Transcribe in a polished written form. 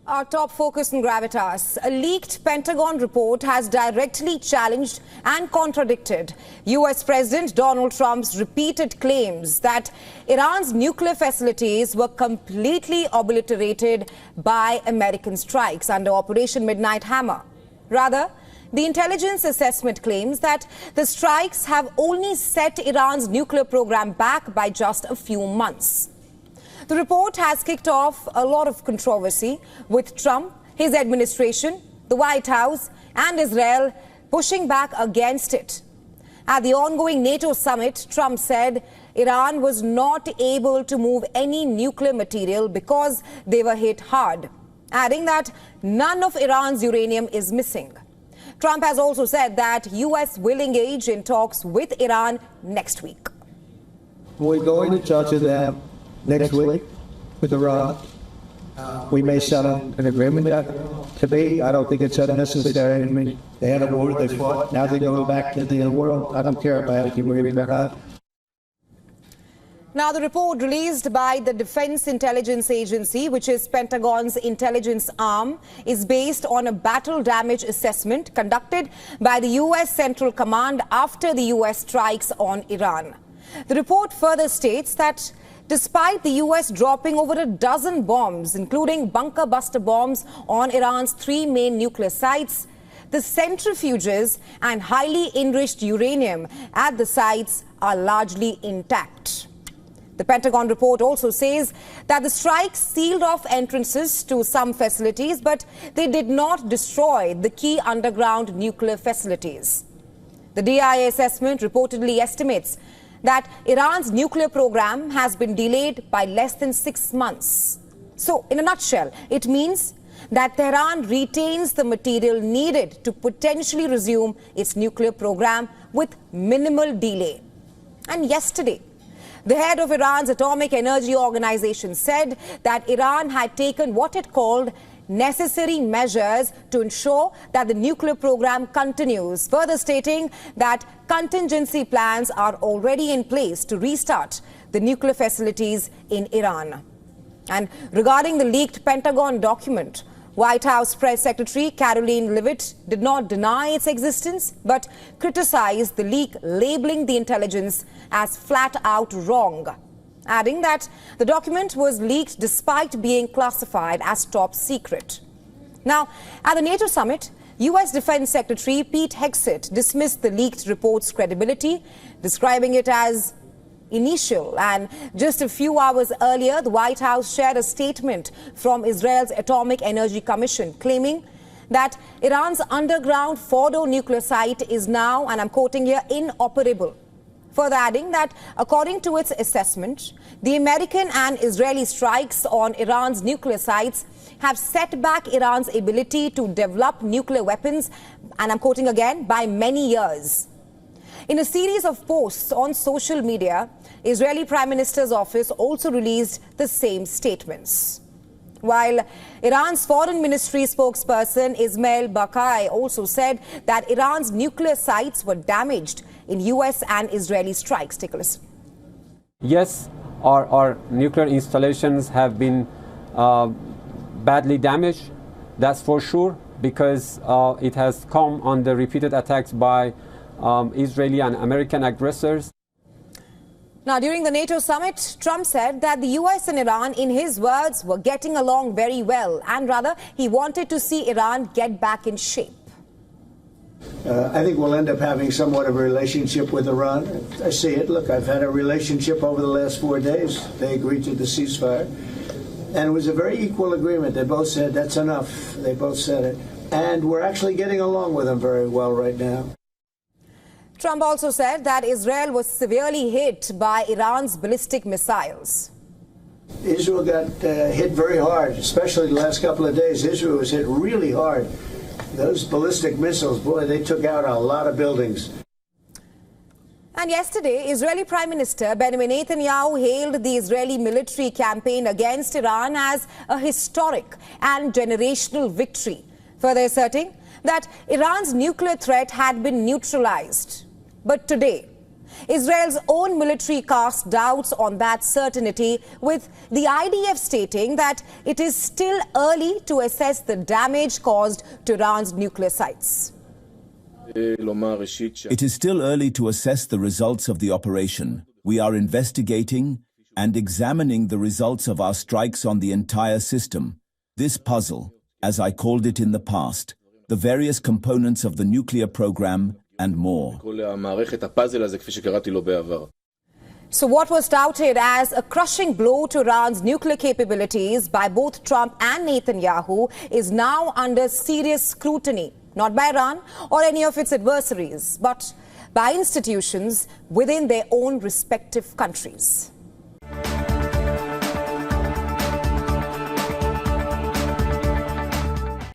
Our top focus in Gravitas. A leaked Pentagon report has directly challenged and contradicted U.S. President Donald Trump's repeated claims that Iran's nuclear facilities were completely obliterated by American strikes under Operation Midnight Hammer. Rather, the intelligence assessment claims that the strikes have only set Iran's nuclear program back by just a few months. The report has kicked off a lot of controversy, with Trump, his administration, the White House and Israel pushing back against it. At the ongoing NATO summit, Trump said Iran was not able to move any nuclear material because they were hit hard, adding that none of Iran's uranium is missing. Trump has also said that U.S. will engage in talks with Iran next week. We're going to talk to them next week with Iran. We may settle an agreement. To me, I don't think it's unnecessary. I mean, they had a war, they fought, now they go back to the world. I don't care about it. You worry about that. Now, the report released by the Defense Intelligence Agency, which is Pentagon's intelligence arm, is based on a battle damage assessment conducted by the U.S. Central Command after the U.S. strikes on Iran. The report further states that despite the U.S. dropping over a dozen bombs, including bunker buster bombs on Iran's 3 main nuclear sites, the centrifuges and highly enriched uranium at the sites are largely intact. The Pentagon report also says that the strikes sealed off entrances to some facilities, but they did not destroy the key underground nuclear facilities. The DIA assessment reportedly estimates that Iran's nuclear program has been delayed by less than 6 months. So, in a nutshell, it means that Tehran retains the material needed to potentially resume its nuclear program with minimal delay. And yesterday, the head of Iran's Atomic Energy Organization said that Iran had taken what it called necessary measures to ensure that the nuclear program continues, further stating that contingency plans are already in place to restart the nuclear facilities in Iran. And regarding the leaked Pentagon document, White House Press Secretary Karoline Leavitt did not deny its existence, but criticized the leak, labeling the intelligence as flat-out wrong, adding that the document was leaked despite being classified as top secret. Now, at the NATO summit, U.S. Defense Secretary Pete Hegseth dismissed the leaked report's credibility, describing it as initial. And just a few hours earlier, the White House shared a statement from Israel's Atomic Energy Commission claiming that Iran's underground Fordo nuclear site is now, and I'm quoting here, inoperable. Further adding that, according to its assessment, the American and Israeli strikes on Iran's nuclear sites have set back Iran's ability to develop nuclear weapons, and I'm quoting again, by many years. In a series of posts on social media, Israeli Prime Minister's office also released the same statements. While Iran's Foreign Ministry spokesperson Ismail Bakai also said that Iran's nuclear sites were damaged in U.S. and Israeli strikes. Take a listen. Yes, our nuclear installations have been badly damaged, that's for sure, because it has come under repeated attacks by Israeli and American aggressors. Now, during the NATO summit, Trump said that the U.S. and Iran, in his words, were getting along very well, and rather, he wanted to see Iran get back in shape. I think we'll end up having somewhat of a relationship with Iran. I see it. Look, I've had a relationship over the last 4 days. They agreed to the ceasefire. And it was a very equal agreement. They both said, that's enough. They both said it. And we're actually getting along with them very well right now. Trump also said that Israel was severely hit by Iran's ballistic missiles. Israel got hit very hard, especially the last couple of days. Israel was hit really hard. Those ballistic missiles, boy, they took out a lot of buildings. And yesterday, Israeli Prime Minister Benjamin Netanyahu hailed the Israeli military campaign against Iran as a historic and generational victory, further asserting that Iran's nuclear threat had been neutralized. But today, Israel's own military cast doubts on that certainty, with the IDF stating that it is still early to assess the damage caused to Iran's nuclear sites. It is still early to assess the results of the operation. We are investigating and examining the results of our strikes on the entire system. This puzzle, as I called it in the past, the various components of the nuclear program and more. So what was touted as a crushing blow to Iran's nuclear capabilities by both Trump and Netanyahu is now under serious scrutiny, not by Iran or any of its adversaries, but by institutions within their own respective countries.